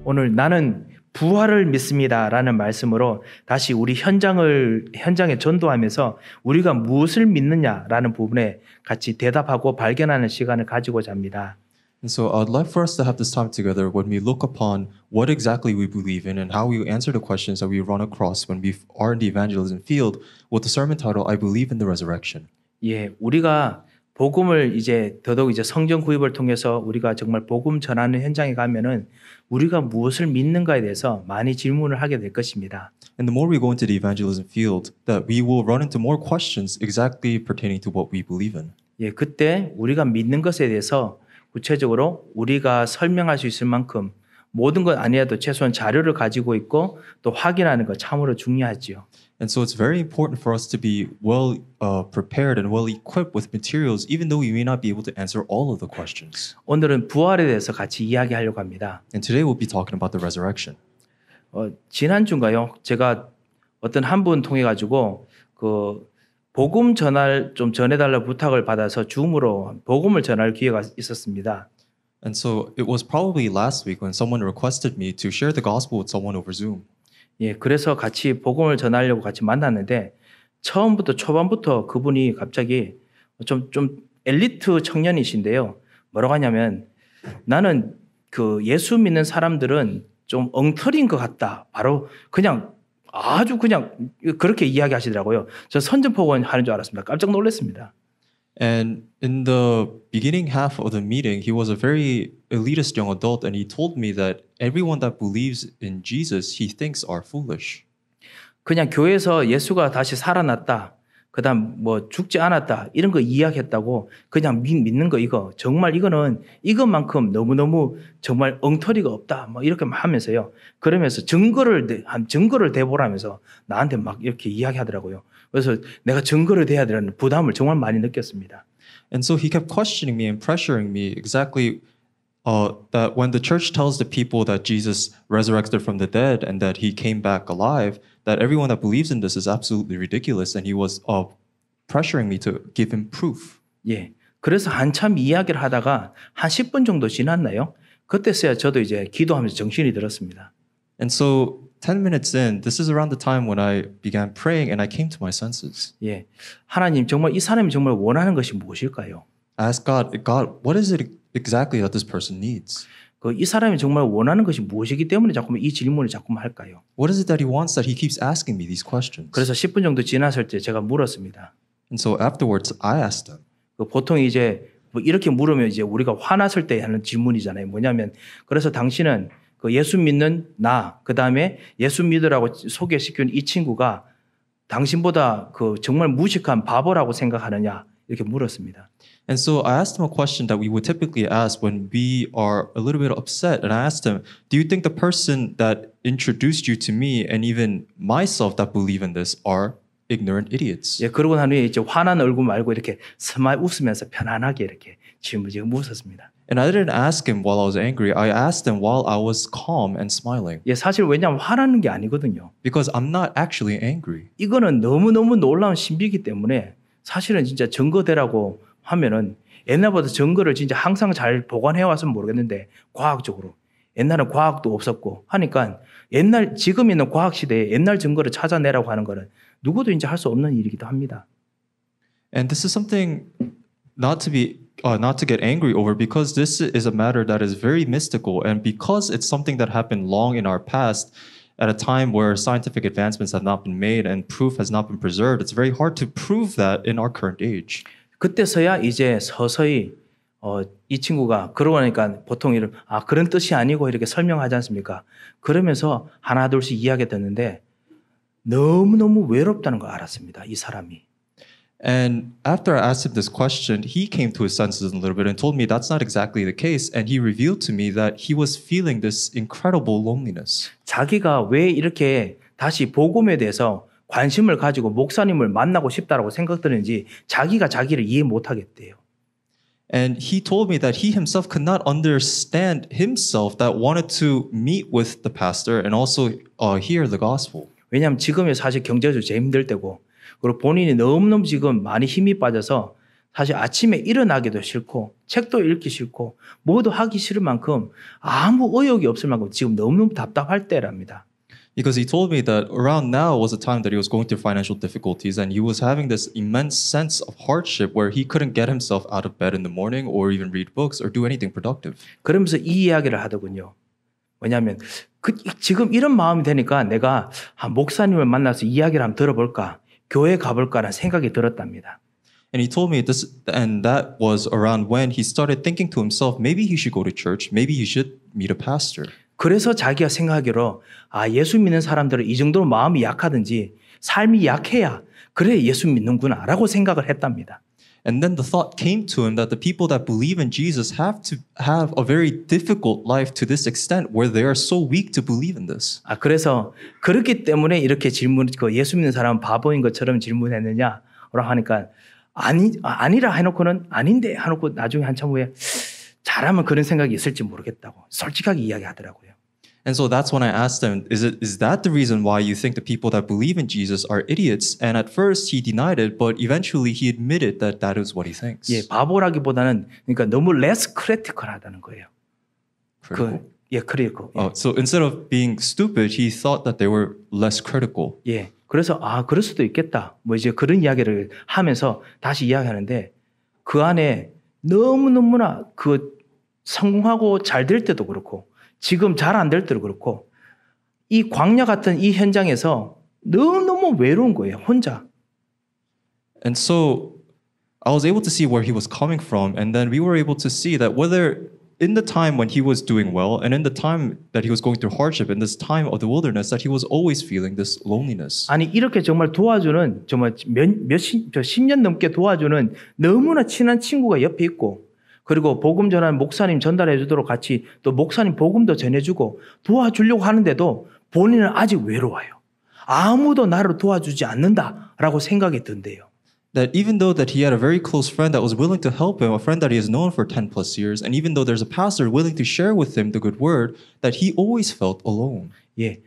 오늘 나는 부활을 믿습니다라는 말씀으로 다시 우리 현장에 전도하면서 우리가 무엇을 믿느냐라는 부분에 같이 대답하고 발견하는 시간을 가지고자 합니다. And so I'd like for us to have this time together when we look upon what exactly we believe in and how we answer the questions that we run across when we are in the evangelism field with the sermon title, I Believe in the Resurrection. 예, 우리가 복음을 이제 더더욱 이제 성경 구입을 통해서 우리가 정말 복음 전하는 현장에 가면은 우리가 무엇을 믿는가에 대해서 많이 질문을 하게 될 것입니다. And the more we go into the evangelism field, that we will run into more questions exactly pertaining to what we believe in. 예, 그때 우리가 믿는 것에 대해서 구체적으로 우리가 설명할 수 있을 만큼 모든 것 아니어도 최소한 자료를 가지고 있고 또 확인하는 것 참으로 중요하지요. And so it's very important for us to be well prepared and well equipped with materials, even though we may not be able to answer all of the questions. 오늘은 부활에 대해서 같이 이야기하려고 합니다. And today we'll be talking about the resurrection. 지난주인가요? 제가 어떤 한 분 통해 가지고 그 복음 좀 전해달라 부탁을 받아서 줌으로 복음을 전할 기회가 있었습니다. And so it was probably last week when someone requested me to share the gospel with someone over Zoom. 예, 그래서 같이 복음을 전하려고 같이 만났는데 초반부터 그분이 갑자기 좀 엘리트 청년이신데요. 뭐라고 하냐면 나는 그 예수 믿는 사람들은 좀 엉터리인 것 같다. 바로 그냥 아주 그냥 그렇게 이야기하시더라고요. 저 선전포고는 하는 줄 알았습니다. 깜짝 놀랐습니다. And in the beginning half of the meeting, he was a very elitist young adult, and he told me that everyone that believes in Jesus, he thinks are foolish. 그냥 교회에서 예수가 다시 살아났다. 그다음 뭐 죽지 않았다. 이런 거 이야기했다고 그냥 믿는 거 이거 정말 이거는 이것만큼 너무너무 정말 엉터리가 없다. 뭐 이렇게 하면서요. 그러면서 증거를 대보라면서 나한테 막 이렇게 이야기하더라고요. 그래서 내가 증거를 대야 되는 부담을 정말 많이 느꼈습니다. And so he kept questioning me and pressuring me exactly that when the church tells the people that Jesus resurrected from the dead and that he came back alive, that everyone that believes in this is absolutely ridiculous, and he was pressuring me to give him proof. 예, 그래서 한참 이야기를 하다가 한 10분 정도 지났나요? 그때서야 저도 이제 기도하면서 정신이 들었습니다. And so 10 minutes in, this is around the time when I began praying and I came to my senses. 예, 하나님 정말 이 사람이 정말 원하는 것이 무엇일까요? I asked God, what is it exactly that this person needs? 이 사람이 정말 원하는 것이 무엇이기 때문에 자꾸만 이 질문을 자꾸만 할까요? What is it that he wants that he keeps asking me these questions? 그래서 10분 정도 지났을 때 제가 물었습니다. And so afterwards, I asked him. 보통 이제 뭐 이렇게 물으면 이제 우리가 화났을 때 하는 질문이잖아요. 뭐냐면 그래서 당신은 그 예수 믿는 그 다음에 예수 믿으라고 소개시킨 이 친구가 당신보다 그 정말 무식한 바보라고 생각하느냐 이렇게 물었습니다. And so I asked him a question that we would typically ask when we are a little bit upset. And I asked him, do you think the person that introduced you to me and even myself that believe in this are ignorant idiots? 예, 그러고 난 후에 이제 화난 얼굴 말고 이렇게 스마일 웃으면서 편안하게 이렇게 지금 웃었습니다. And I didn't ask him while I was angry. I asked him while I was calm and smiling. 예, 사실 왜냐하면 화나는 게 아니거든요. Because I'm not actually angry. 이거는 너무너무 놀라운 신비이기 때문에 사실은 진짜 증거대라고 하면은 옛날보다 증거를 진짜 항상 잘 보관해 왔으면 모르겠는데 과학적으로 옛날은 과학도 없었고 하니까 지금 있는 과학 시대에 옛날 증거를 찾아내라고 하는 거는 누구도 이제 할 수 없는 일이기도 합니다. And this is something not to get angry over, because this is a matter that is very mystical, and because it's something that happened long in our past at a time where scientific advancements have not been made and proof has not been preserved. It's very hard to prove that in our current age. 그때서야 이제 서서히 이 친구가 그러고 나니까 보통 그런 뜻이 아니고 이렇게 설명하지 않습니까? 그러면서 하나둘씩 이야기 듣는데 너무너무 외롭다는 걸 알았습니다. 이 사람이. And after I asked him this question, he came to his senses a little bit and told me that's not exactly the case. And he revealed to me that he was feeling this incredible loneliness. 자기가 왜 이렇게 다시 복음에 대해서 관심을 가지고 목사님을 만나고 싶다라고 생각드는지 자기가 자기를 이해 못하겠대요. And he told me that he himself could not understand himself that wanted to meet with the pastor and also hear the gospel. 왜냐하면 지금이 사실 경제적으로 제일 힘들 때고 그리고 본인이 너무너무 지금 많이 힘이 빠져서 사실 아침에 일어나기도 싫고 책도 읽기 싫고 뭐도 하기 싫을 만큼 아무 의욕이 없을 만큼 지금 너무너무 답답할 때랍니다. Because he told me that around now was a time that he was going through financial difficulties and he was having this immense sense of hardship where he couldn't get himself out of bed in the morning or even read books or do anything productive. 그러면서 이 이야기를 하더군요. 뭐냐면 지금 이런 마음이 되니까 내가 목사님을 만나서 이야기를 한번 들어볼까, 교회 가볼까라는 생각이 들었답니다. And he told me this, and that was around when he started thinking to himself, maybe he should go to church, maybe he should meet a pastor. 그래서 자기가 생각하기로 예수 믿는 사람들은 이 정도로 마음이 약하든지 삶이 약해야 그래 예수 믿는구나 라고 생각을 했답니다. And then the thought came to him that the people that believe in Jesus have to have a very difficult life to this extent where they are so weak to believe in this. 그래서 그렇기 때문에 이렇게 예수 믿는 사람은 바보인 것처럼 질문했느냐라고 하니까 아니라 해놓고는 아닌데 해놓고 나중에 한참 후에 잘하면 그런 생각이 있을지 모르겠다고 솔직하게 이야기하더라고요. And so that's when I asked him, is that the reason why you think the people that believe in Jesus are idiots? And at first he denied it, but eventually he admitted that that is what he thinks. 예, 바보라기보다는 그러니까 너무 less critical하다는 거예요. critical. Oh, so instead of being stupid, he thought that they were less critical. 예, 그래서 그럴 수도 있겠다. 뭐 이제 그런 이야기를 하면서 다시 이야기하는데 그 안에 너무너무나 성공하고 잘 될 때도 그렇고 지금 잘 안 될 때도 그렇고 이 광야 같은 이 현장에서 너무너무 외로운 거예요. 혼자. And so I was able to see where he was coming from, and then we were able to see that whether in the time when he was doing well and in the time that he was going through hardship, in this time of the wilderness, that he was always feeling this loneliness. 아니 이렇게 정말 도와주는 정말 10년 넘게 도와주는 너무나 친한 친구가 옆에 있고 그리고 복음 전하는 목사님 전달해 주도록 같이 또 목사님 복음도 전해주고 도와주려고 하는데도 본인은 아직 외로워요. 아무도 나를 도와주지 않는다라고 생각이 든대요. That even though that he had a very close friend that was willing to help him, a friend that he has known for 10 plus years, and even though there's a pastor willing to share with him the good word, that he always felt alone. 예,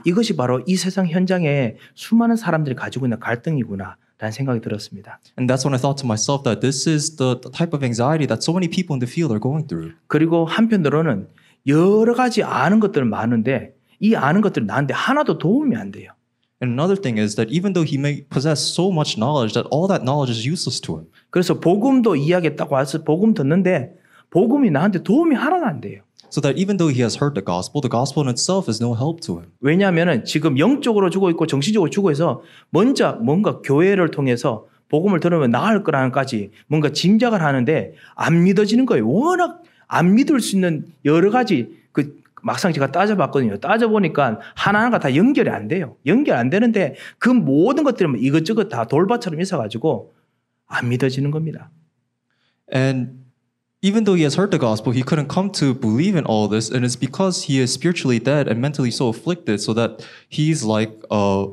이것이 바로 이 세상 현장에 수많은 사람들이 가지고 있는 갈등이구나. 라는 생각이 들었습니다. And that's when I thought to myself that this is the type of anxiety that so many people in the field are going through. 그리고 한편으로는 여러 가지 아는 것들은 많은데 이 아는 것들은 나한테 하나도 도움이 안 돼요. And another thing is that even though he may possess so much knowledge, that all that knowledge is useless to him. 그래서 복음도 이야기했다고 와서 복음 듣는데 복음이 나한테 도움이 하나도 안 돼요. So that even though he has heard the gospel in itself is no help to him. 왜냐하면 지금 영적으로 죽어 있고 정신적으로 죽어 있어 먼저 뭔가 교회를 통해서 복음을 들으면 나을 거라는까지 뭔가 짐작을 하는데 안 믿어지는 거예요. 워낙 안 믿을 수 있는 여러 가지 막상 제가 따져봤거든요. 따져보니까 하나하나가 다 연결이 안 돼요. 연결 안 되는데 그 모든 것들이 이것저것 다 돌밭처럼 있어가지고 안 믿어지는 겁니다. And even though he has heard the gospel, he couldn't come to believe in all this, and it's because he is spiritually dead and mentally so afflicted, so that he's like a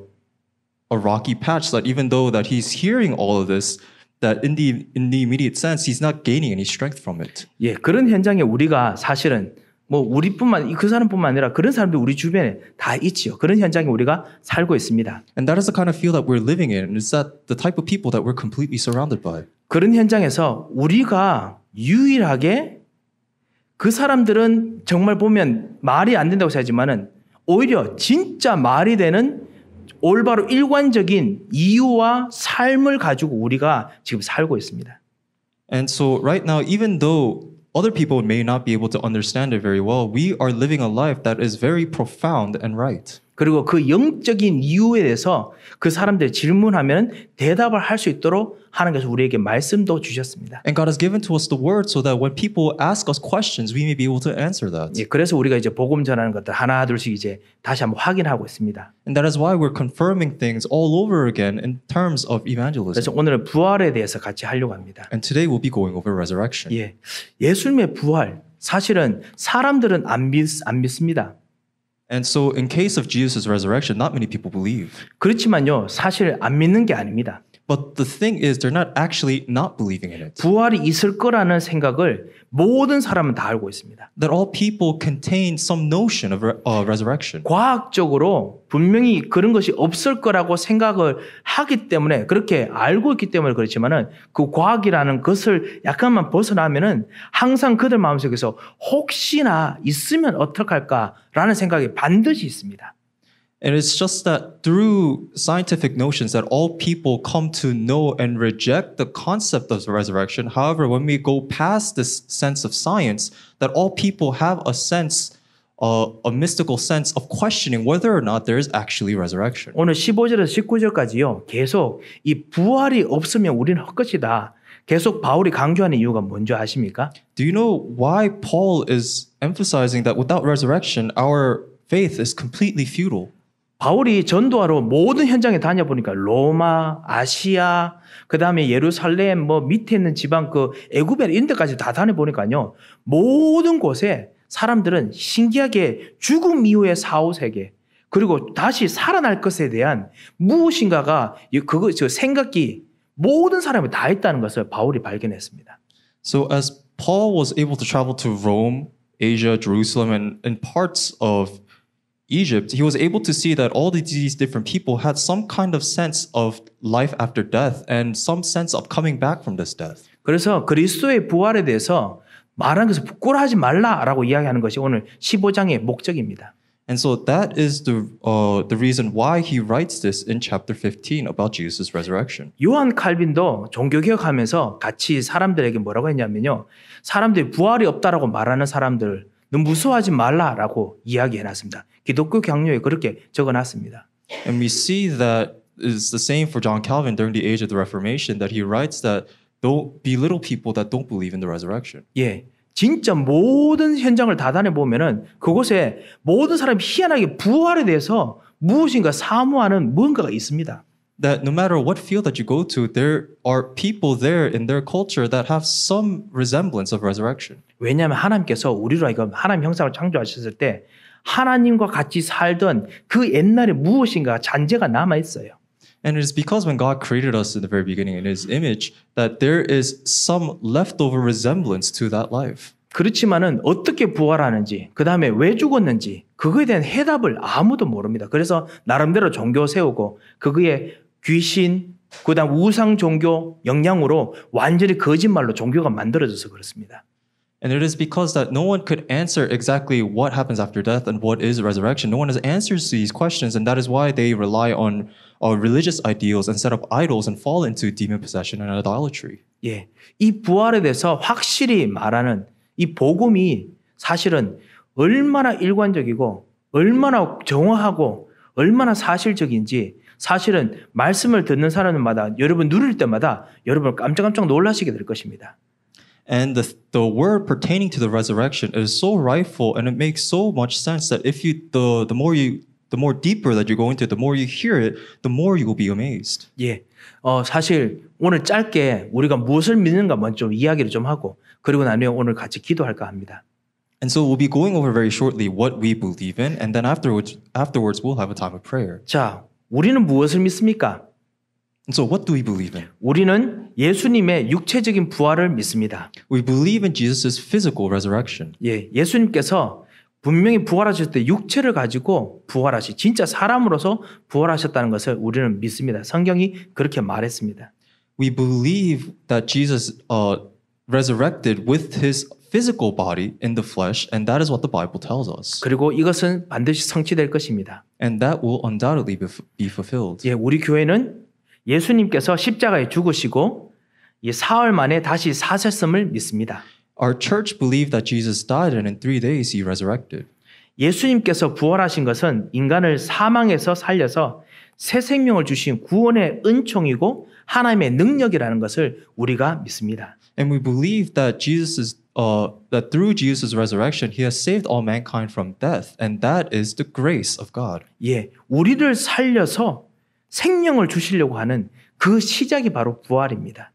rocky patch. That even though that he's hearing all of this, that in the immediate sense, he's not gaining any strength from it. 예, 그런 현장에 우리가 사실은 그 사람뿐만 아니라 그런 사람들 우리 주변에 다 있지요. 그런 현장에 우리가 살고 있습니다. And that is the kind of field that we're living in. It's that the type of people that we're completely surrounded by. 그런 현장에서 우리가 유일하게 그 사람들은 정말 보면 말이 안 된다고 생각하지만은 오히려 진짜 말이 되는 올바로 일관적인 이유와 삶을 가지고 우리가 지금 살고 있습니다. And so right now, even though other people may not be able to understand it very well, we are living a life that is very profound and right. 그리고 그 영적인 이유에 대해서 그 사람들이 질문하면 대답을 할 수 있도록 하나님께서 우리에게 말씀도 주셨습니다. And God has given to us the word so that when people ask us questions, we may be able to answer that. 예, 그래서 우리가 이제 복음 전하는 것들 하나 둘씩 이제 다시 한번 확인하고 있습니다. And that is why we're confirming things all over again in terms of evangelism. 그래서 오늘은 부활에 대해서 같이 하려고 합니다. And today we'll be going over resurrection. 예, 예수님의 부활 사실은 사람들은 안 믿습니다. And so in case of Jesus' resurrection, not many people believe. 그렇지만요, 사실 안 믿는 게 아닙니다. But the thing is, they're not actually not believing in it. 부활이 있을 거라는 생각을 모든 사람은 다 알고 있습니다. That all people contain some notion of resurrection. 과학적으로 분명히 그런 것이 없을 거라고 생각을 하기 때문에 그렇게 알고 있기 때문에 그렇지만은 그 과학이라는 것을 약간만 벗어나면은 항상 그들 마음속에서 혹시나 있으면 어떡할까라는 생각이 반드시 있습니다. And it's just that through scientific notions that all people come to know and reject the concept of the resurrection. However, when we go past this sense of science, that all people have a sense, a mystical sense of questioning whether or not there is actually resurrection. 오늘 15절에서 19절까지요. 계속 이 부활이 없으면 우리는 헛것이다. 계속 바울이 강조하는 이유가 뭔지 아십니까? Do you know why Paul is emphasizing that without resurrection, our faith is completely futile? 바울이 전도하러 모든 현장에 다녀보니까 로마, 아시아, 그 다음에 예루살렘, 뭐 밑에 있는 지방 그 애굽에 이런 데까지 다 다녀보니까요. 모든 곳에 사람들은 신기하게 죽음 이후의 사후세계 그리고 다시 살아날 것에 대한 무엇인가가 저 생각이 모든 사람이 다 있다는 것을 바울이 발견했습니다. So as Paul was able to travel to Rome, Asia, Jerusalem, and parts of Egypt, he was able to see that all these different people had some kind of sense of life after death and some sense of coming back from this death. 그래서 그리스도의 부활에 대해서 말하는 것을 부끄러워하지 말라라고 이야기하는 것이 오늘 15장의 목적입니다. And so that is the reason why he writes this in chapter 15 about Jesus' resurrection. 요한 칼빈도 종교개혁하면서 같이 사람들에게 뭐라고 했냐면요. 사람들이 부활이 없다라고 말하는 사람들 너 무서워하지 말라라고 이야기해놨습니다. 기독교 강요에 그렇게 적어놨습니다. And we see that is the same for John Calvin during the age of the Reformation that he writes that don't belittle people that don't believe in the resurrection. 예, 진짜 모든 현장을 다 다녀보면은 그곳에 모든 사람이 희한하게 부활에 대해서 무엇인가 사모하는 무언가가 있습니다. That no matter what field that you go to, there are people there in their culture that have some resemblance of resurrection. 왜냐하면 하나님께서 우리로 하여금 하나님 형상을 창조하셨을 때 하나님과 같이 살던 그 옛날에 무엇인가 잔재가 남아 있어요. And it is because when God created us in the very beginning in His image that there is some leftover resemblance to that life. 그렇지만은 어떻게 부활하는지, 그 다음에 왜 죽었는지 그거에 대한 해답을 아무도 모릅니다. 그래서 나름대로 종교 세우고 그거에 귀신, 그 다음 우상 종교 영향으로 완전히 거짓말로 종교가 만들어져서 그렇습니다. And it is because that no one could answer exactly what happens after death and what is resurrection. No one has answers to these questions, and that is why they rely on religious ideals and set up idols and fall into demon possession and idolatry. 예, 이 부활에 대해서 확실히 말하는 이 복음이 사실은 얼마나 일관적이고 얼마나 정확하고 얼마나 사실적인지 사실은 말씀을 듣는 사람마다 여러분 누릴 때마다 여러분 깜짝깜짝 놀라시게 될 것입니다. And the word pertaining to the resurrection is so rightful, and it makes so much sense that if you the more deeper that you go into it, the more you hear it, the more you will be amazed. 예, 사실 오늘 짧게 우리가 무엇을 믿는가 먼저 좀 이야기를 좀 하고 그리고 나중에 오늘 같이 기도할까 합니다. And so we'll be going over very shortly what we believe in, and then afterwards we'll have a time of prayer. 자, 우리는 무엇을 믿습니까? And so what do we believe in? 우리는 예수님의 육체적인 부활을 믿습니다. We believe in Jesus' physical resurrection. 예, 예수님께서 분명히 부활하셨을 때 육체를 가지고 진짜 사람으로서 부활하셨다는 것을 우리는 믿습니다. 성경이 그렇게 말했습니다. We believe that Jesus resurrected with his physical body in the flesh, and that is what the Bible tells us. 그리고 이것은 반드시 성취될 것입니다. And that will undoubtedly be fulfilled. 예, 우리 교회는 예수님께서 십자가에 죽으시고 사흘 만에 다시 사셨음을 믿습니다. Our church believed that Jesus died and in 3 days he resurrected. 예수님께서 부활하신 것은 인간을 사망에서 살려서 새 생명을 주신 구원의 은총이고 하나님의 능력이라는 것을 우리가 믿습니다. And we believe that that through Jesus' resurrection, he has saved all mankind from death, and that is the grace of God. 예, 우리를 살려서 생명을 주시려고 하는 그 시작이 바로 부활입니다.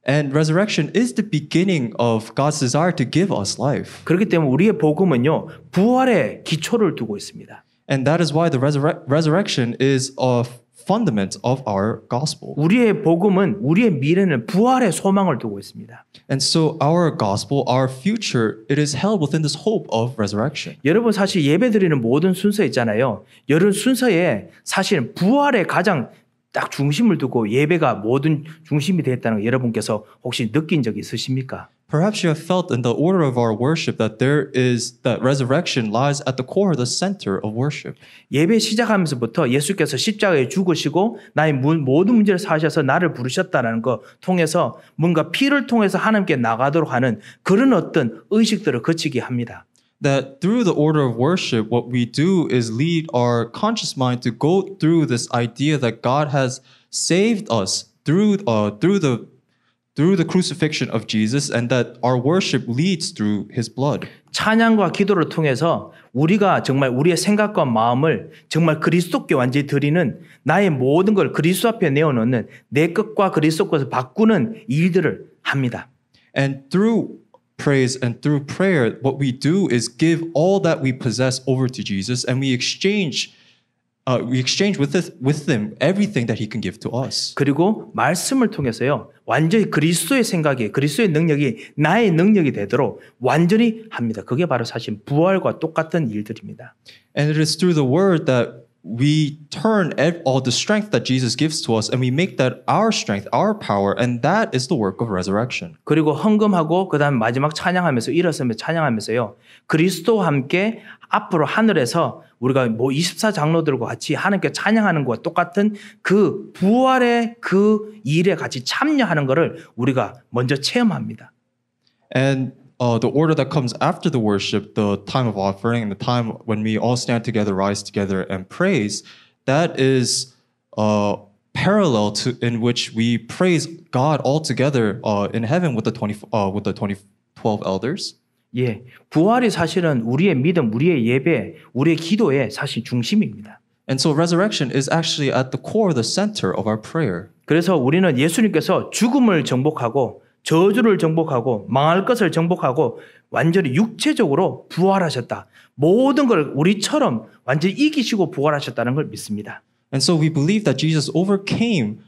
And resurrection is the beginning of God's desire to give us life. 그렇기 때문에 우리의 복음은요, 부활에 기초를 두고 있습니다. And that is why the resurrection is fundament of our gospel. 우리의 복음은 우리의 미래는 부활의 소망을 두고 있습니다. And so our gospel, our future, it is held within this hope of resurrection. 여러분 사실 예배 드리는 모든 순서 있잖아요. 여러 순서에 사실 부활에 가장 딱 중심을 두고 예배가 모든 중심이 되었다는 거 여러분께서 혹시 느낀 적 있으십니까? Perhaps you have felt in the order of our worship that that resurrection lies at the core, the center of worship. 예배 시작하면서부터 예수께서 십자가에 죽으시고 나의 모든 문제를 사셔서 나를 부르셨다는 거 통해서 뭔가 피를 통해서 하나님께 나가도록 하는 그런 어떤 의식들을 거치게 합니다. That through the order of worship, what we do is lead our conscious mind to go through this idea that God has saved us through the crucifixion of Jesus, and that our worship leads through His blood. 찬양과 기도를 통해서 우리가 정말 우리의 생각과 마음을 정말 그리스도께 완전히 드리는 나의 모든 걸 그리스도 앞에 내어놓는 내 것과 그리스도 것을 바꾸는 일들을 합니다. And through praise and through prayer, what we do is give all that we possess over to Jesus, and we exchange with Him everything that He can give to us. 그리고 말씀을 통해서요, 완전히 그리스도의 생각이, 그리스도의 능력이 나의 능력이 되도록 완전히 합니다. 그게 바로 사실 부활과 똑같은 일들입니다. And it is through the word that we turn all the strength that Jesus gives to us and we make that our strength, our power, and that is the work of resurrection. 그리고 헌금하고 그다음 마지막 찬양하면서 일어서며 찬양하면서요. 그리스도와 함께 앞으로 하늘에서 우리가 24장로들과 같이 하나님께 찬양하는 것과 똑같은 그 부활의 그 일에 같이 참여하는 것을 우리가 먼저 체험합니다. And the order that comes after the worship, the time of offering and the time when we all stand together, rise together and praise, that is parallel to in which we praise God all together in heaven with the 12 elders. 예, 부활이 사실은 우리의 믿음, 우리의 예배, 우리의 기도의 사실 중심입니다. And so resurrection is actually at the core, the center of our prayer. 그래서 우리는 예수님께서 죽음을 정복하고 저주를 정복하고 망할 것을 정복하고 완전히 육체적으로 부활하셨다. 모든 걸 우리처럼 완전히 이기시고 부활하셨다는 걸 믿습니다. And so we believe that Jesus overcame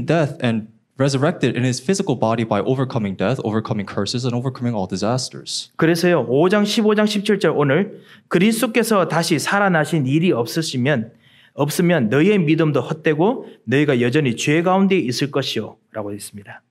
death and resurrected in His physical body by overcoming death, overcoming curses, and overcoming all disasters. 그래서요, 5장, 15장, 17절 오늘 그리스도께서 다시 살아나신 일이 없으면 너희의 믿음도 헛되고 너희가 여전히 죄 가운데 있을 것이요 라고 했습니다.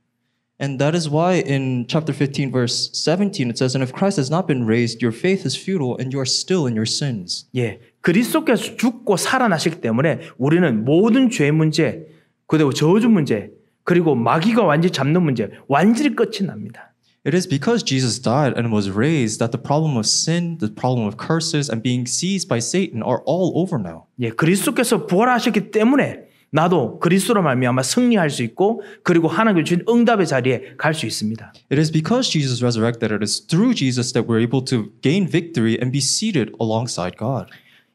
And that is why in chapter 15 verse 17 it says, and if Christ has not been raised, your faith is futile and you are still in your sins. 예, 그리스도께서 죽고 살아나시기 때문에 우리는 모든 죄 문제, 그리고 저주 문제, 그리고 마귀가 완전히 잡는 문제, 완전히 끝이 납니다. It is because Jesus died and was raised that the problem of sin, the problem of curses, and being seized by Satan are all over now. 예, 그리스도께서 부활하셨기 때문에 나도 그리스도로 말미암아 승리할 수 있고 그리고 하나님께 주신 응답의 자리에 갈 수 있습니다. It is because Jesus resurrected, it is through Jesus that we're able to gain victory and be seated alongside God.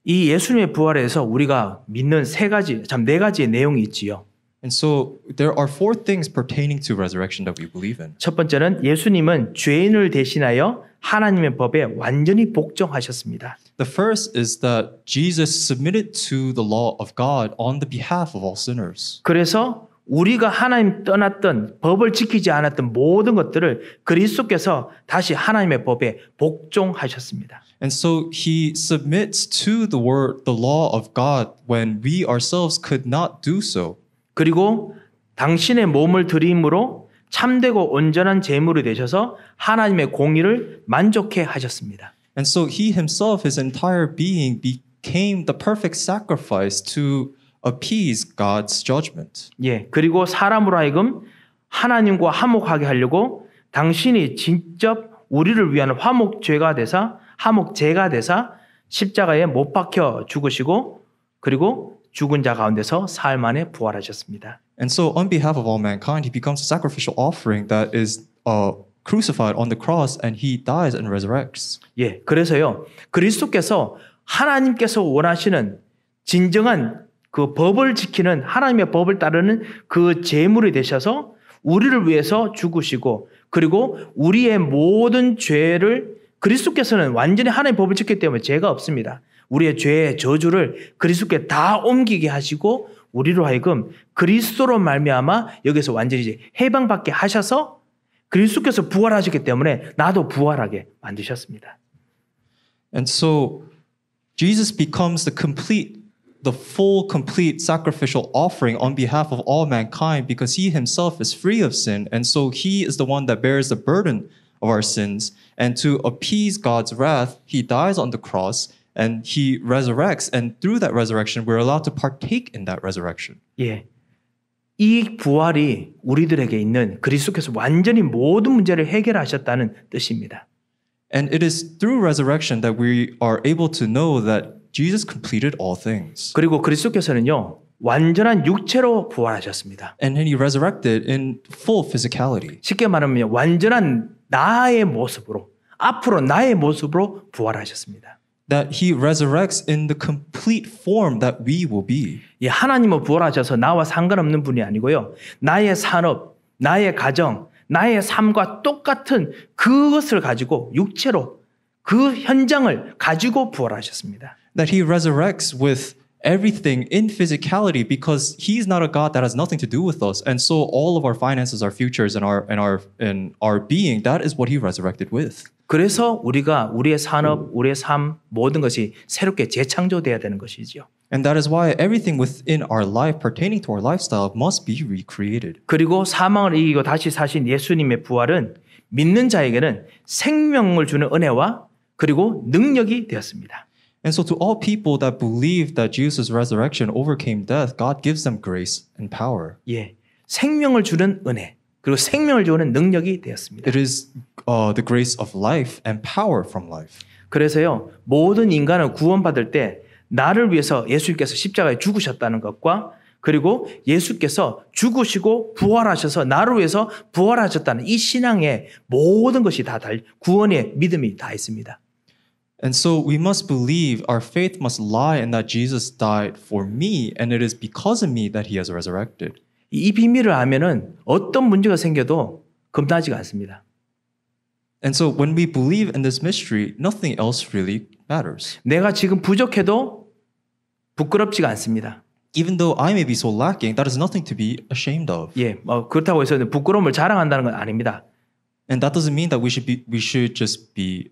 이 예수님의 부활에서 우리가 믿는 네 가지의 내용이 있지요. And so there are four things pertaining to resurrection that we believe in. 첫 번째는 예수님은 죄인을 대신하여 하나님의 법에 완전히 복종하셨습니다. The first is that Jesus submitted to the law of God on the behalf of all sinners. 그래서 우리가 하나님 떠났던 법을 지키지 않았던 모든 것들을 그리스도께서 다시 하나님의 법에 복종하셨습니다. And so he submits to the law of God when we ourselves could not do so. 그리고 당신의 몸을 드림으로 참되고 온전한 제물이 되셔서 하나님의 공의를 만족해 하셨습니다. And so he himself, his entire being, became the perfect sacrifice to appease God's judgment. 예, 그리고 사람으로 하여금 하나님과 화목하게 하려고 당신이 직접 우리를 위한 화목제가 되사 십자가에 못 박혀 죽으시고 그리고 죽은 자 가운데서 사흘 만에 부활하셨습니다. And so on behalf of all mankind, he becomes a sacrificial offering that is crucified on the cross and he dies and resurrects. 예, 그래서요. 그리스도께서 하나님께서 원하시는 진정한 그 법을 지키는 하나님의 법을 따르는 그 제물이 되셔서 우리를 위해서 죽으시고 그리고 우리의 모든 죄를 그리스도께서는 완전히 하나님의 법을 지켰기 때문에 죄가 없습니다. 우리의 죄의 저주를 그리스도께 다 옮기게 하시고 우리로 하여금 그리스도로 말미암아 여기서 완전히 이제 해방받게 하셔서 그리스도께서 부활하셨기 때문에 나도 부활하게 만드셨습니다. And so Jesus becomes the full, complete sacrificial offering on behalf of all mankind because he himself is free of sin. And so he is the one that bears the burden of our sins. And to appease God's wrath, he dies on the cross and he resurrects. And through that resurrection, we're allowed to partake in that resurrection. 예. 이 부활이 우리들에게 있는 그리스도께서 완전히 모든 문제를 해결하셨다는 뜻입니다. And it is through resurrection that we are able to know that Jesus completed all things. 그리고 그리스도께서는요. 완전한 육체로 부활하셨습니다. And then he resurrected in full physicality. 쉽게 말하면 완전한 나의 모습으로 앞으로 나의 모습으로 부활하셨습니다. That he resurrects in the complete form that we will be. 예, 하나님은 부활하셔서 나와 상관없는 분이 아니고요. 나의 산업, 나의 가정, 나의 삶과 똑같은 그것을 가지고 육체로 그 현장을 가지고 부활하셨습니다. That he resurrects with everything in physicality because he's not a God that has nothing to do with us. And so all of our finances, our futures, and our being, that is what he resurrected with. 그래서 우리가 우리의 산업, 우리의 삶 모든 것이 새롭게 재창조돼야 되는 것이죠. And that is why everything within our life pertaining to our lifestyle must be recreated. 그리고 사망을 이기고 다시 사신 예수님의 부활은 믿는 자에게는 생명을 주는 은혜와 그리고 능력이 되었습니다. And so to all people that believe that Jesus' resurrection overcame death, God gives them grace and power. 예, 생명을 주는 은혜 그리고 생명을 주는 능력이 되었습니다. It is the grace of life and power from life. 그래서요 모든 인간은 구원받을 때 나를 위해서 예수님께서 십자가에 죽으셨다는 것과 그리고 예수께서 죽으시고 부활하셔서 나를 위해서 부활하셨다는 이 신앙의 모든 것이 다 구원의 믿음이 다 있습니다. And so we must believe our faith must lie in that Jesus died for me and it is because of me that he has resurrected. 이 비밀을 알면은 어떤 문제가 생겨도 겁나지가 않습니다. And so when we believe in this mystery, nothing else really matters. 내가 지금 부족해도 부끄럽지가 않습니다. Even though I may be so lacking, that is nothing to be ashamed of. 예, 그렇다고 해서 부끄러움을 자랑한다는 건 아닙니다. And that doesn't mean that we should just be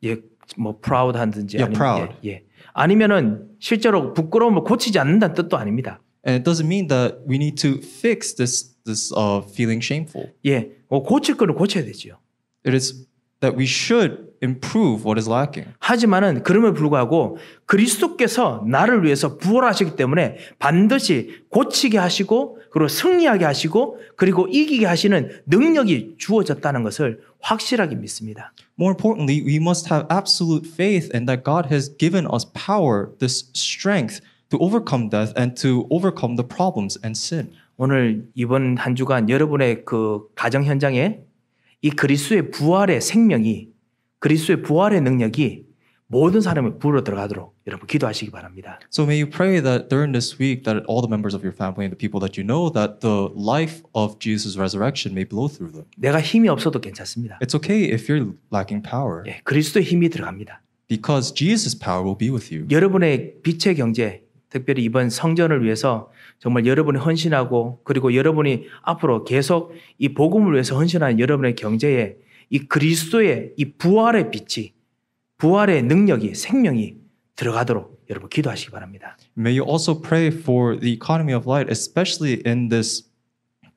예, 뭐 proud 하든지 Yeah, proud. 예. 아니면은 실제로 부끄러움을 고치지 않는다는 뜻도 아닙니다. And it doesn't mean that we need to fix this feeling shameful. 예, 고칠 거는 고쳐야 되지요. It is that we should improve what is lacking. 하지만은 그럼에도 불구하고 그리스도께서 나를 위해서 부활하시기 때문에 반드시 고치게 하시고 그리고 승리하게 하시고 그리고 이기게 하시는 능력이 주어졌다는 것을 확실하게 믿습니다. More importantly, we must have absolute faith in that God has given us power, this strength to overcome death and to overcome the problems and sin. 오늘 이번 한 주간 여러분의 그 가정 현장에 이 그리스도의 부활의 생명이 그리스도의 부활의 능력이 모든 사람이 불어 들어가도록 여러분 기도하시기 바랍니다. So may you pray that during this week that all the members of your family and the people that you know that the life of Jesus' resurrection may blow through them. 내가 힘이 없어도 괜찮습니다. It's okay if you're lacking power 예, 그리스도의 힘이 들어갑니다. because Jesus' power will be with you. 여러분의 빛의 경제, 특별히 이번 성전을 위해서 정말 여러분이 헌신하고 그리고 여러분이 앞으로 계속 이 복음을 위해서 헌신하는 여러분의 경제에 이 그리스도의 이 부활의 빛이 부활의 능력이 생명이 들어가도록 여러분 기도하시기 바랍니다. May you also pray for the economy of light, especially in this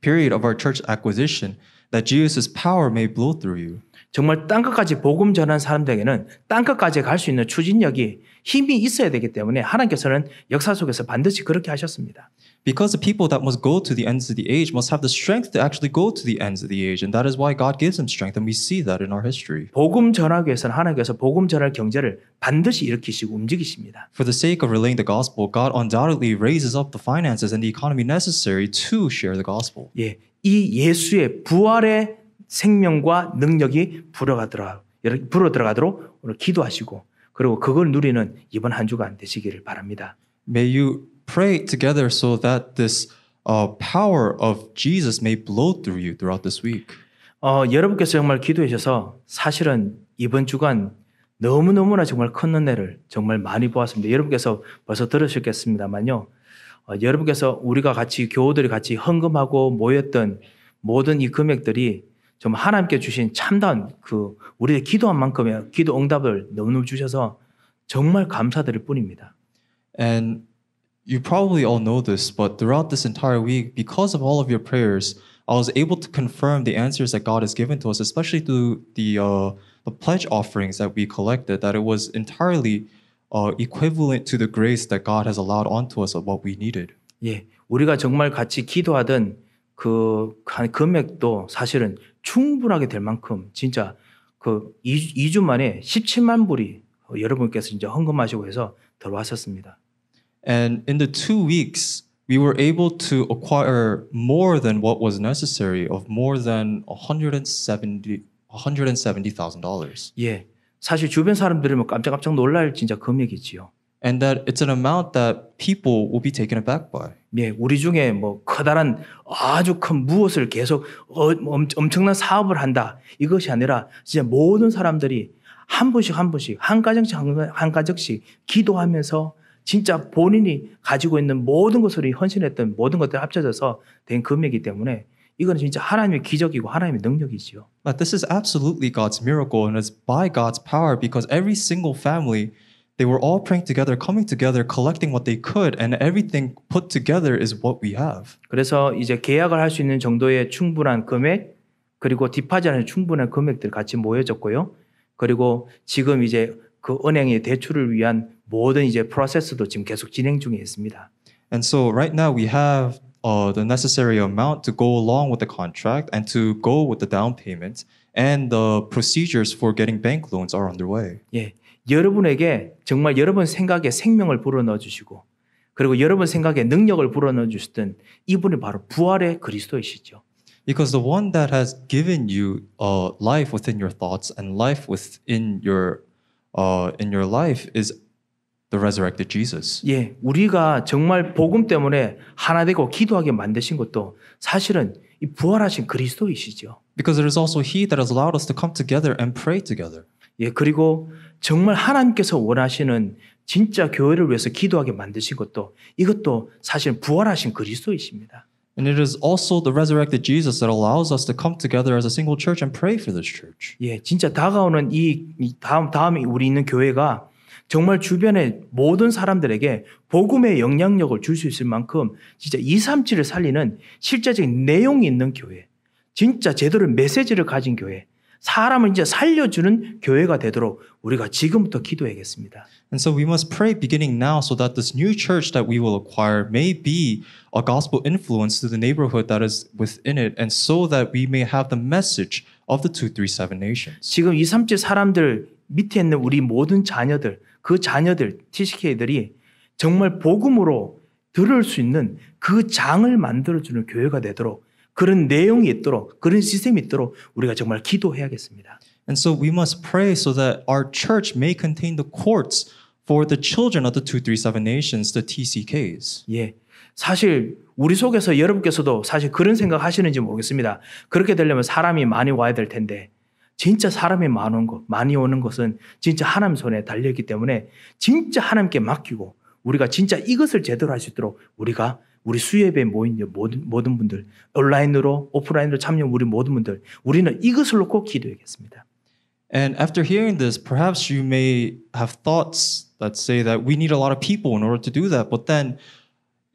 period of our church acquisition, that Jesus' power may blow through you. 정말 땅끝까지 복음 전한 사람들에게는 땅끝까지 갈 수 있는 추진력이 힘이 있어야 되기 때문에 하나님께서는 역사 속에서 반드시 그렇게 하셨습니다. Because the people that must go to the ends of the age must have the strength to actually go to the ends of the age. And that is why God gives them strength. And we see that in our history. 복음 전하기 위해서는 하나님께서 복음 전할 경제를 반드시 일으키시고 움직이십니다. For the sake of relaying the gospel, God undoubtedly raises up the finances and the economy necessary to share the gospel. 예, 이 예수의 부활의 생명과 능력이 불어 들어가도록 오늘 기도하시고 그리고 그걸 누리는 이번 한 주간 되시기를 바랍니다. May you pray together so that this power of Jesus may blow through you throughout this week. 여러분께서 정말 기도해 주셔서 사실은 이번 주간 너무너무나 정말 큰 은혜를 정말 많이 보았습니다. 여러분께서 벌써 들으셨겠습니다만요. 여러분께서 우리가 같이 교우들이 같이 헌금하고 모였던 모든 이 금액들이 정말 하나님께 주신 참다운 그 우리의 기도한 만큼의 기도 응답을 너무너무 주셔서 정말 감사드릴 뿐입니다. And you probably all know this, but throughout this entire week, because of all of your prayers, I was able to confirm the answers that God has given to us, especially through the pledge offerings that we collected, that it was entirely equivalent to the grace that God has allowed onto us of what we needed. 예, 우리가 정말 같이 기도하던 그 금액도 사실은 충분하게 될 만큼 진짜 그 2주 만에 17만 불이 여러분께서 이제 헌금하시고 해서 들어왔었습니다. And in the 2 weeks, we were able to acquire more than what was necessary of more than $170,000. 예, 사실 주변 사람들이 뭐 깜짝깜짝 놀랄 진짜 금액이지요. And that it's an amount that people will be taken aback by. 예, 우리 중에 뭐 커다란 아주 큰 무엇을 계속 엄청난 사업을 한다 이것이 아니라 진짜 모든 사람들이 한 분씩 한 분씩 한 가정씩 기도하면서 진짜 본인이 가지고 있는 모든 것을 헌신했던 모든 것들이 합쳐져서 된 금액이기 때문에 이건 진짜 하나님의 기적이고 하나님의 능력이지요. But this is absolutely God's miracle, and it's by God's power because every single family, they were all praying together, coming together, collecting what they could, and everything put together is what we have. 그래서 이제 계약을 할 수 있는 정도의 충분한 금액 그리고 디파짓하는 충분한 금액들 같이 모여졌고요. 그리고 지금 이제 그 은행의 대출을 위한 모든 이제 프로세스도 지금 계속 진행 중에 있습니다. And so right now we have the necessary amount to go along with the contract and to go with the down payment, and the procedures for getting bank loans are underway. 예, 여러분에게 정말 여러분 생각에 생명을 불어넣어 주시고 그리고 여러분 생각에 능력을 불어넣어 주셨던 이분이 바로 부활의 그리스도이시죠. Because the one that has given you life within your thoughts and life within your in your life is the resurrected Jesus. 예, 우리가 정말 복음 때문에 하나 되고 기도하게 만드신 것도 사실은 이 부활하신 그리스도이시죠. Because it is also He that has allowed us to come together and pray together. 예, 그리고 정말 하나님께서 원하시는 진짜 교회를 위해서 기도하게 만드신 것도 이것도 사실 부활하신 그리스도이십니다. And it is also the resurrected Jesus that allows us to come together as a single church and pray for this church. 예, 진짜 다가오는 이 다음에 우리 있는 교회가 정말 주변의 모든 사람들에게 복음의 영향력을 줄 수 있을 만큼 진짜 237을 살리는 실제적인 내용이 있는 교회, 진짜 제대로 메시지를 가진 교회, 사람을 이제 살려주는 교회가 되도록 우리가 지금부터 기도해야겠습니다. And so we must pray beginning now so that this new church that we will acquire may be a gospel influence to the neighborhood that is within it, and so that we may have the message of the 237 nations. 지금 237 사람들 밑에 있는 우리 모든 자녀들, 그 자녀들, TCK들이 정말 복음으로 들을 수 있는 그 장을 만들어주는 교회가 되도록 그런 내용이 있도록 그런 시스템이 있도록 우리가 정말 기도해야겠습니다. And so we must pray so that our church may contain the courts for the children of the 237 nations, the TCKs. 예, 사실 우리 속에서 여러분께서도 사실 그런 생각 하시는지 모르겠습니다. 그렇게 되려면 사람이 많이 와야 될 텐데 진짜 사람이 많이 오는 것은 진짜 하나님 손에 달려있기 때문에 진짜 하나님께 맡기고 우리가 진짜 이것을 제대로 할 수 있도록 우리가 우리 수예배에 모인 모든 분들 온라인으로 오프라인으로 참여 우리 모든 분들 우리는 이것을 놓고 기도해야겠습니다. And after hearing this, perhaps you may have thoughts that say that we need a lot of people in order to do that, but then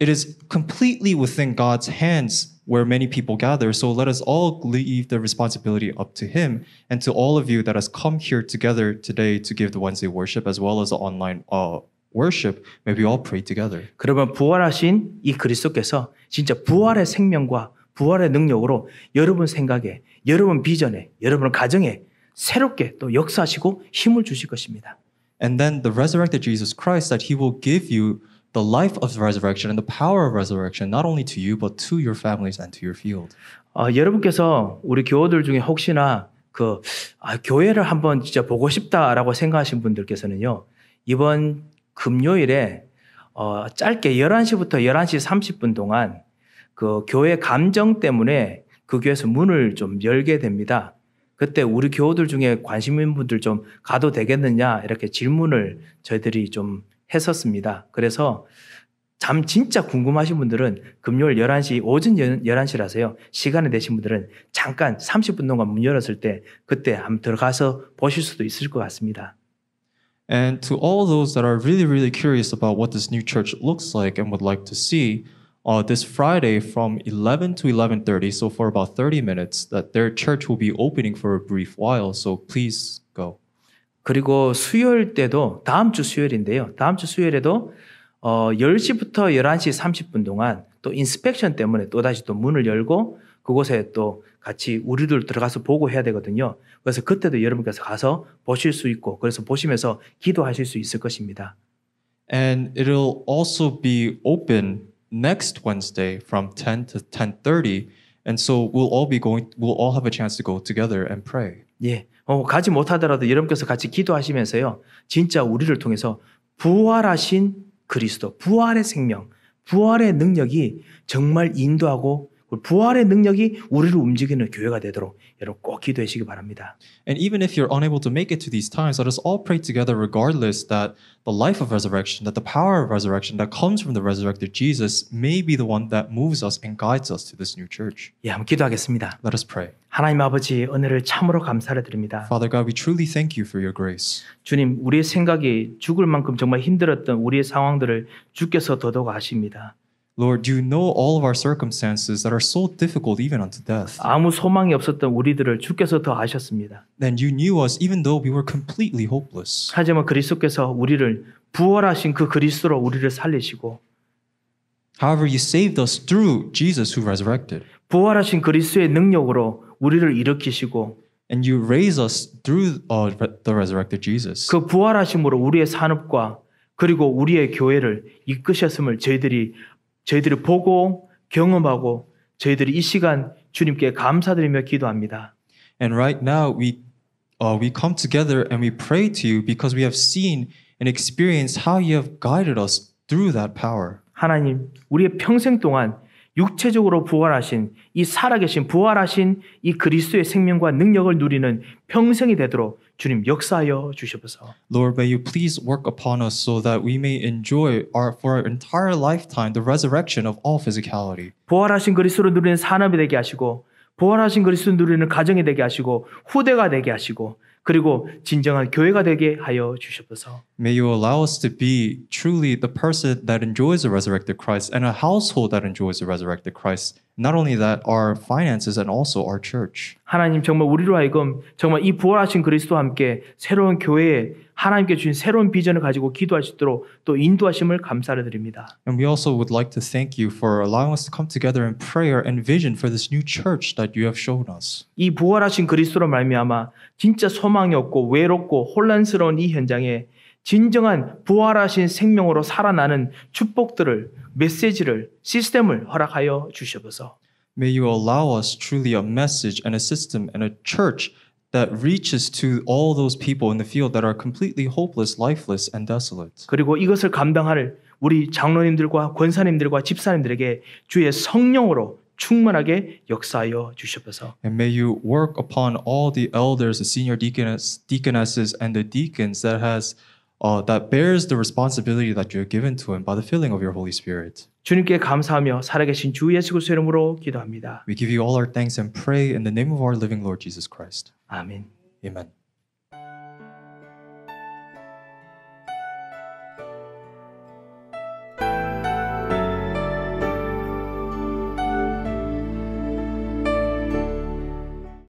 it is completely within God's hands where many people gather. So let us all leave the responsibility up to Him, and to all of you that has come here together today to give the Wednesday worship as well as the online worship, may we all pray together. 그러면 부활하신 이 그리스도께서 진짜 부활의 생명과 부활의 능력으로 여러분 생각에, 여러분 비전에, 여러분 가정에 새롭게 또 역사하시고 힘을 주실 것입니다. And then the resurrected Jesus Christ, that He will give you the life of resurrection and the power of resurrection, not only to you, but to your families and to your field. 여러분께서 우리 교우들 중에 혹시나 교회를 한번 진짜 보고 싶다라고 생각하신 분들께서는요, 이번 금요일에 짧게 11시부터 11시 30분 동안 그 교회 감정 때문에 그 교회에서 문을 좀 열게 됩니다. 그때 우리 교우들 중에 관심 있는 분들 좀 가도 되겠느냐 이렇게 질문을 저희들이 좀 했었습니다. 그래서 참 진짜 궁금하신 분들은 금요일 11시 오전 11시라서요. 시간이 되신 분들은 잠깐 30분 동안 문 열었을 때 그때 한번 들어가서 보실 수도 있을 것 같습니다. And to all those that are really, really curious about what this new church looks like and would like to see, this Friday from 11 to 11:30, so for about 30 minutes, that their church will be opening for a brief while. So please go. 그리고 수요일 때도 다음 주 수요일인데요. 다음 주 수요일에도 10시부터 11시 30분 동안 또 인스펙션 때문에 또다시 또 문을 열고 그곳에 또 같이 우리들 들어가서 보고 해야 되거든요. 그래서 그때도 여러분께서 가서 보실 수 있고 그래서 보시면서 기도하실 수 있을 것입니다. And it'll also be open next Wednesday from 10 to 10:30. And so we'll all have a chance to go together and pray. 예. 가지 못하더라도 여러분께서 같이 기도하시면서요. 진짜 우리를 통해서 부활하신 그리스도, 부활의 생명, 부활의 능력이 정말 인도하고 부활의 능력이 우리를 움직이는 교회가 되도록 여러분 꼭 기도하시기 바랍니다. And even if you're unable to make it to these times, let us all pray together regardless that the life of resurrection, that the power of resurrection that comes from the resurrected Jesus may be the one that moves us and guides us to this new church. 예, 한번 기도하겠습니다. Let us pray. 하나님 아버지 은혜를 참으로 감사를 드립니다. Father God, we truly thank you for your grace. 주님, 우리의 생각이 죽을 만큼 정말 힘들었던 우리의 상황들을 주께서 더더욱 아십니다. Lord, you know all of our circumstances that are so difficult even unto death. 아무 소망이 없었던 우리들을 주께서 더 아셨습니다. And you knew us even though we were completely hopeless. 하지만 그리스도께서 우리를 부활하신 그 그리스도로 우리를 살리시고 However, you saved us through Jesus who resurrected. 부활하신 그리스도의 능력으로 우리를 일으키시고 And you raise us through the resurrected Jesus. 그 부활하심으로 우리의 산업과 그리고 우리의 교회를 이끄셨음을 저희들이 보고 경험하고 저희들이 이 시간 주님께 감사드리며 기도합니다. And right now we come together and we pray to you because we have seen and experienced how you have guided us through that power. 하나님, 우리의 평생 동안 육체적으로 부활하신 이 살아계신 부활하신 이 그리스도의 생명과 능력을 누리는 평생이 되도록 주님 역사하여 주시옵소서. Lord, may you please work upon us so that we may enjoy for our entire lifetime the resurrection of all physicality. 부활하신 그리스도를 누리는 산업이 되게 하시고 부활하신 그리스도를 누리는 가정이 되게 하시고 후대가 되게 하시고 그리고 진정한 교회가 되게 하여 주시옵소서. May you allow us to be truly the person that enjoys the resurrected Christ and a household that enjoys the resurrected Christ. Not only that, our finances and also our church. 하나님 정말 우리로 하여금 정말 이 부활하신 그리스도와 함께 새로운 교회에 하나님께 주신 새로운 비전을 가지고 기도할 수 있도록 또 인도하심을 감사를 드립니다. And we also would like to thank you for allowing us to come together in prayer and vision for this new church that you have shown us. 이 부활하신 그리스도로 말미암아 진짜 소망이 없고 외롭고 혼란스러운 이 현장에 진정한 부활하신 생명으로 살아나는 축복들을 메시지를 시스템을 허락하여 주시옵소서. May you allow us truly a message and a system and a church that reaches to all those people in the field that are completely hopeless, lifeless, and desolate. 그리고 이것을 감당할 우리 장로님들과 권사님들과 집사님들에게 주의 성령으로 충만하게 역사하여 주시옵소서. And may you work upon all the elders, the senior deaconesses, and the deacons that bears the responsibility that you have given to him by the filling of your Holy Spirit. 주님께 감사하며 살아계신 주 예수 그리스도의 이름으로 기도합니다. We give you all our thanks and pray in the name of our living Lord Jesus Christ. 아멘. Amen.